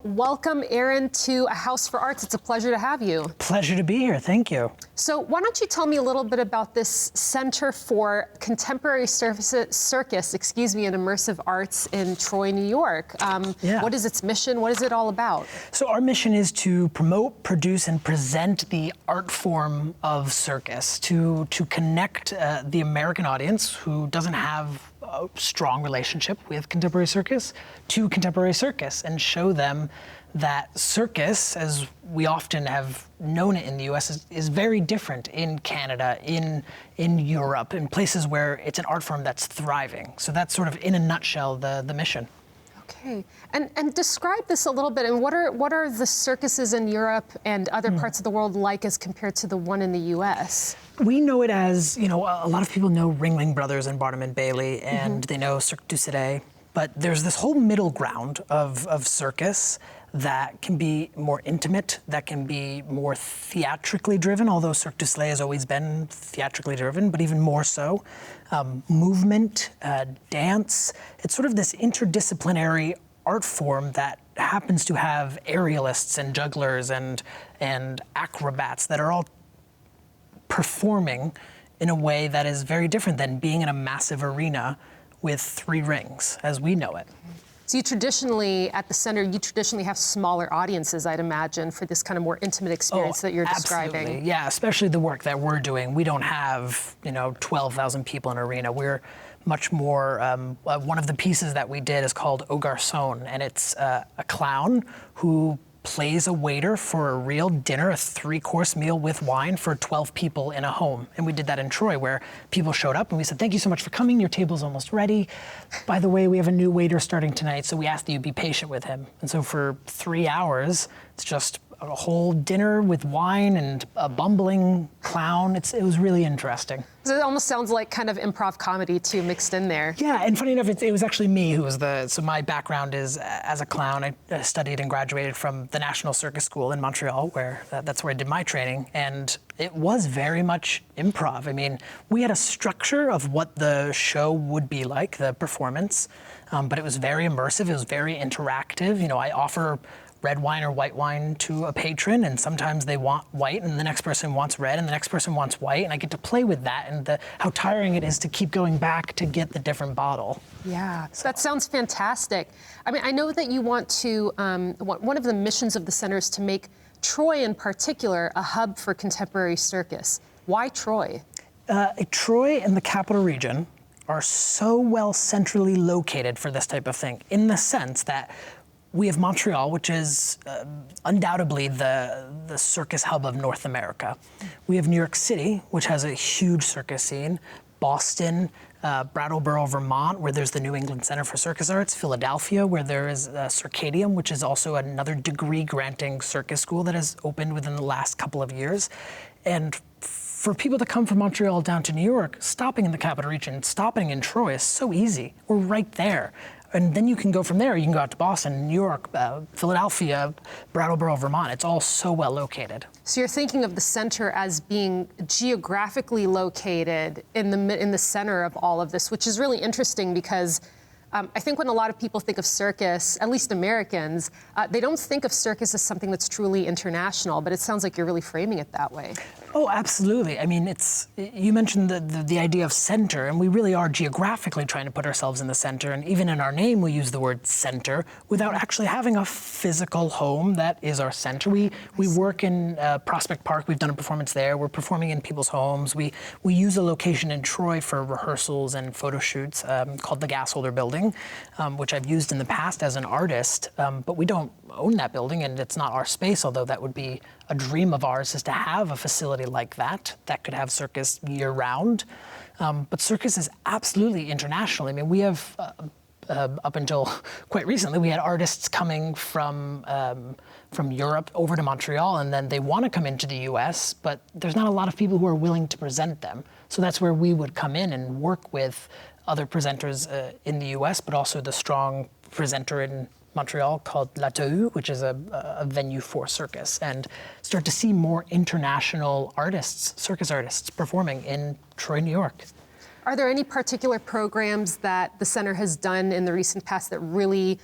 Welcome, Aaron, to A House for Arts. It's a pleasure to have you. Pleasure to be here. Thank you. So why don't you tell me a little bit about this Center for Contemporary Circus, and Immersive Arts in Troy, New York. What is its mission? What is it all about? So our mission is to promote, produce, and present the art form of circus, to connect the American audience who doesn't have a strong relationship with contemporary circus to contemporary circus, and show them that circus, as we often have known it in the US, is very different in Canada, in Europe, in places where it's an art form that's thriving. So that's sort of, in a nutshell, the mission. Okay, and describe this a little bit. And what are the circuses in Europe and other parts of the world like as compared to the one in the US? We know it as, a lot of people know Ringling Brothers and Barnum and Bailey, and they know Cirque du Soleil, but there's this whole middle ground of circus that can be more intimate, that can be more theatrically driven, although Cirque du Soleil has always been theatrically driven, but even more so. Movement, dance, it's sort of this interdisciplinary art form that happens to have aerialists and jugglers and acrobats that are all performing in a way that is very different than being in a massive arena with 3 rings, as we know it. So you traditionally, at the center, have smaller audiences, I'd imagine, for this kind of more intimate experience that you're describing. Absolutely. Yeah, especially the work that we're doing. We don't have, 12,000 people in an arena. We're much more, one of the pieces that we did is called Au Garcon, and it's a clown who plays a waiter for a real dinner, a 3-course meal with wine for 12 people in a home. And we did that in Troy, where people showed up and we said, "Thank you so much for coming. Your table's almost ready. By the way, we have a new waiter starting tonight, so we ask that you be patient with him." And so for 3 hours, it's just a whole dinner with wine and a bumbling clown. It was really interesting. So it almost sounds like kind of improv comedy too, mixed in there. Yeah, and funny enough, it was actually me who was so my background is as a clown. I studied and graduated from the National Circus School in Montreal, where that's where I did my training, and it was very much improv. I mean, we had a structure of what the show would be like, the performance, but it was very immersive, it was very interactive. I offer red wine or white wine to a patron, and sometimes they want white and the next person wants red and the next person wants white, and I get to play with that and how tiring it is to keep going back to get the different bottle. Yeah, so that sounds fantastic. I mean, I know that you want to, one of the missions of the center is to make Troy in particular a hub for contemporary circus. Why Troy? Troy and the Capital Region are so well centrally located for this type of thing, in the sense that we have Montreal, which is undoubtedly the circus hub of North America. We have New York City, which has a huge circus scene. Boston, Brattleboro, Vermont, where there's the New England Center for Circus Arts. Philadelphia, where there is Circadium, which is also another degree-granting circus school that has opened within the last couple of years. And for people to come from Montreal down to New York, stopping in the Capital Region, stopping in Troy is so easy. We're right there. And then you can go from there. You can go out to Boston, New York, Philadelphia, Brattleboro, Vermont. It's all so well located. So you're thinking of the center as being geographically located in the center of all of this, which is really interesting because I think when a lot of people think of circus, at least Americans, they don't think of circus as something that's truly international, but it sounds like you're really framing it that way. Oh, absolutely. I mean, you mentioned the idea of center, and we really are geographically trying to put ourselves in the center, and even in our name we use the word center without actually having a physical home that is our center. We work in Prospect Park. We've done a performance there. We're performing in people's homes. We use a location in Troy for rehearsals and photo shoots called the Gasholder Building, which I've used in the past as an artist, but we don't own that building, and it's not our space, although that would be a dream of ours, is to have a facility like that could have circus year-round. But circus is absolutely international. I mean, we have, up until quite recently, we had artists coming from Europe over to Montreal, and then they want to come into the US, but there's not a lot of people who are willing to present them. So that's where we would come in and work with other presenters in the US, but also the strong presenter in Montreal called La Tehue, which is a venue for circus, and start to see more international artists, circus artists, performing in Troy, New York. Are there any particular programs that the center has done in the recent past that really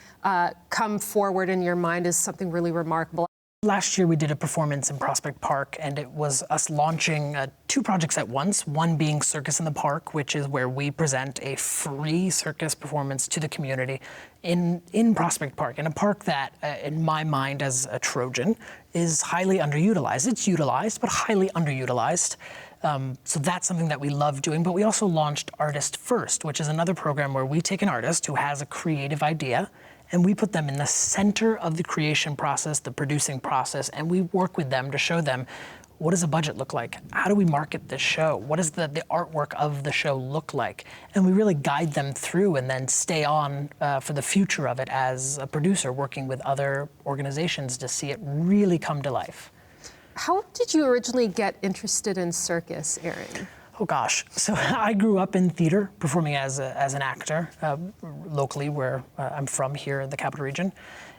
come forward in your mind as something really remarkable? Last year we did a performance in Prospect Park, and it was us launching 2 projects at once, one being Circus in the Park, which is where we present a free circus performance to the community in Prospect Park, in a park that, in my mind as a Trojan, is highly underutilized. It's utilized, but highly underutilized. So that's something that we love doing, but we also launched Artist First, which is another program where we take an artist who has a creative idea and we put them in the center of the creation process, the producing process, and we work with them to show them, what does a budget look like? How do we market this show? What does the artwork of the show look like? And we really guide them through and then stay on for the future of it as a producer, working with other organizations to see it really come to life. How did you originally get interested in circus, Aaron? Oh gosh, so I grew up in theater, performing as an actor locally where I'm from here in the Capital Region,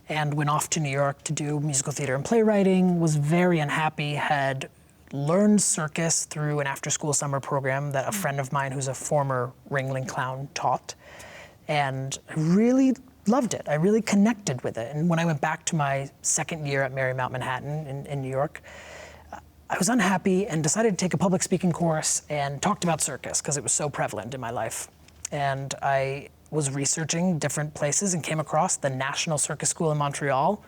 and went off to New York to do musical theater and playwriting, was very unhappy, had learned circus through an after-school summer program that a friend of mine who's a former Ringling clown taught, and I really loved it. I really connected with it. And when I went back to my second year at Marymount Manhattan in New York, I was unhappy and decided to take a public speaking course and talked about circus because it was so prevalent in my life. And I was researching different places and came across the National Circus School in Montreal.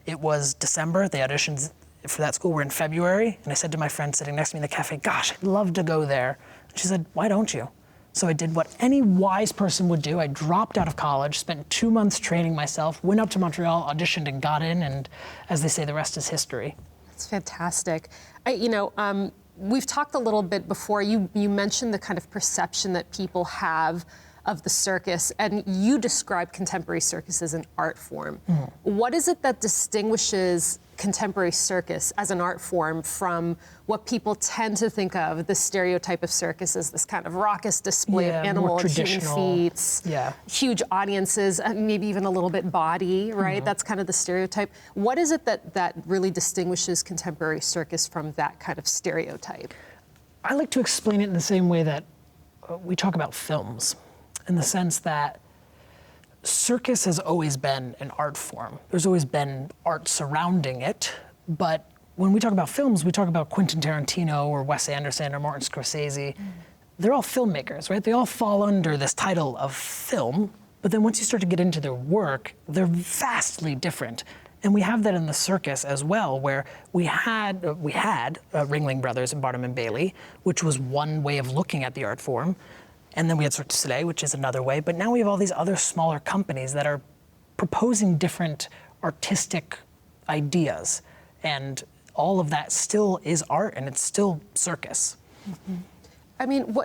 It was December. The auditions for that school were in February. And I said to my friend sitting next to me in the cafe, gosh, I'd love to go there. And she said, why don't you? So I did what any wise person would do. I dropped out of college, spent 2 months training myself, went up to Montreal, auditioned and got in. And as they say, the rest is history. It's fantastic. We've talked a little bit before. You mentioned the kind of perception that people have of the circus, and you describe contemporary circus as an art form. What is it that distinguishes contemporary circus as an art form from what people tend to think of, the stereotype of circus as this kind of raucous display of animal and human feats, huge audiences, and maybe even a little bit body, right? That's kind of the stereotype. What is it that really distinguishes contemporary circus from that kind of stereotype? I like to explain it in the same way that we talk about films, in the sense that circus has always been an art form. There's always been art surrounding it, but when we talk about films, we talk about Quentin Tarantino or Wes Anderson or Martin Scorsese. They're all filmmakers, right? They all fall under this title of film, but then once you start to get into their work, they're vastly different. And we have that in the circus as well, where we had Ringling Brothers and Barnum and Bailey, which was one way of looking at the art form. And then we had Cirque du Soleil, which is another way. But now we have all these other smaller companies that are proposing different artistic ideas. And all of that still is art, and it's still circus. I mean,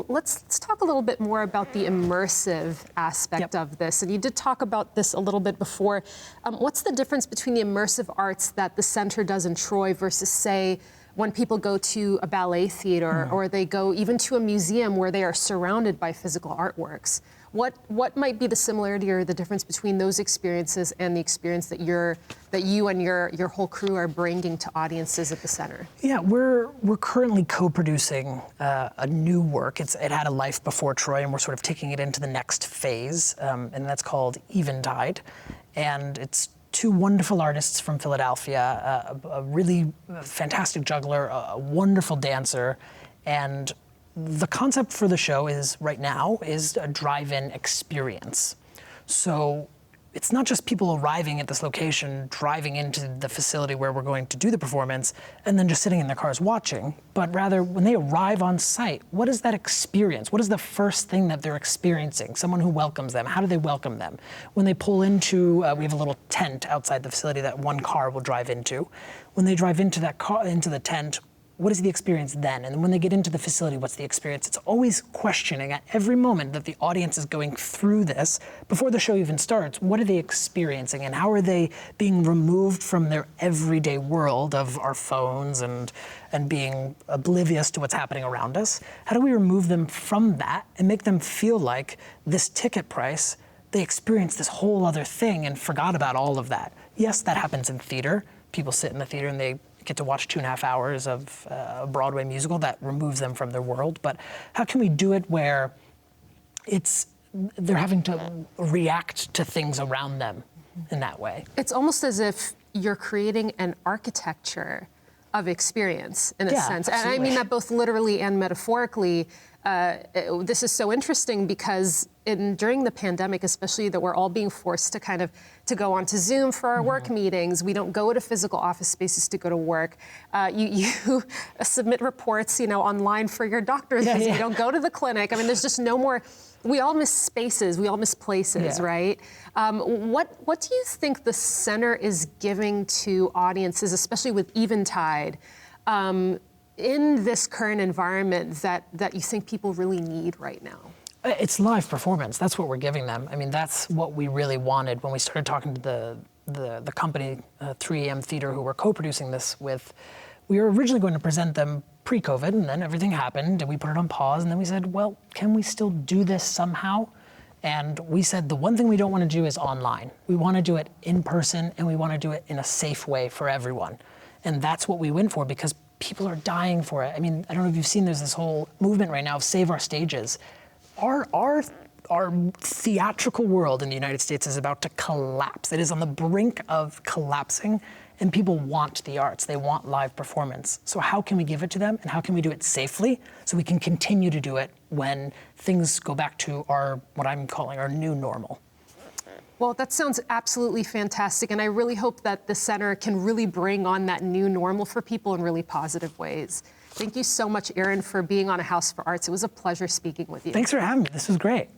let's talk a little bit more about the immersive aspect of this. And you did talk about this a little bit before. What's the difference between the immersive arts that the center does in Troy versus, say, when people go to a ballet theater or they go even to a museum where they are surrounded by physical artworks? What might be the similarity or the difference between those experiences and the experience that you and your whole crew are bringing to audiences at the center? Yeah, we're currently co-producing a new work. It had a life before Troy, and we're sort of taking it into the next phase, and that's called Eventide. And it's 2 wonderful artists from Philadelphia, a really fantastic juggler, a wonderful dancer, and the concept for the show right now is a drive-in experience. So it's not just people arriving at this location, driving into the facility where we're going to do the performance, and then just sitting in their cars watching, but rather when they arrive on site, what is that experience? What is the first thing that they're experiencing? Someone who welcomes them. How do they welcome them? When they pull into, we have a little tent outside the facility that one car will drive into. When they drive into that car, into the tent, what is the experience then? And then when they get into the facility, what's the experience? It's always questioning at every moment that the audience is going through this, before the show even starts, what are they experiencing and how are they being removed from their everyday world of our phones and being oblivious to what's happening around us? How do we remove them from that and make them feel like this ticket price, they experienced this whole other thing and forgot about all of that? Yes, that happens in theater. People sit in the theater and they get to watch 2.5 hours of a Broadway musical that removes them from their world, but how can we do it where they're having to react to things around them in that way? It's almost as if you're creating an architecture of experience in a sense. Absolutely. And I mean that both literally and metaphorically. This is so interesting because during the pandemic, especially, that we're all being forced to go onto Zoom for our work meetings. We don't go to physical office spaces to go to work. You submit reports, online for your doctor's visit. You don't go to the clinic. I mean, there's just no more. We all miss spaces. We all miss places, right? What do you think the center is giving to audiences, especially with Eventide, in this current environment that you think people really need right now? It's live performance. That's what we're giving them. I mean, that's what we really wanted when we started talking to the company, 3AM Theater, who we're co-producing this with. We were originally going to present them pre-COVID, and then everything happened, and we put it on pause, and then we said, well, can we still do this somehow? And we said the one thing we don't want to do is online. We want to do it in person, and we want to do it in a safe way for everyone. And that's what we went for, because people are dying for it. I mean, I don't know if you've seen, there's this whole movement right now of Save Our Stages. Our theatrical world in the United States is about to collapse. It is on the brink of collapsing, and people want the arts. They want live performance. So how can we give it to them, and how can we do it safely so we can continue to do it when things go back to what I'm calling our new normal? Well, that sounds absolutely fantastic, and I really hope that the center can really bring on that new normal for people in really positive ways. Thank you so much, Aaron, for being on A House for Arts. It was a pleasure speaking with you. Thanks for having me. This was great.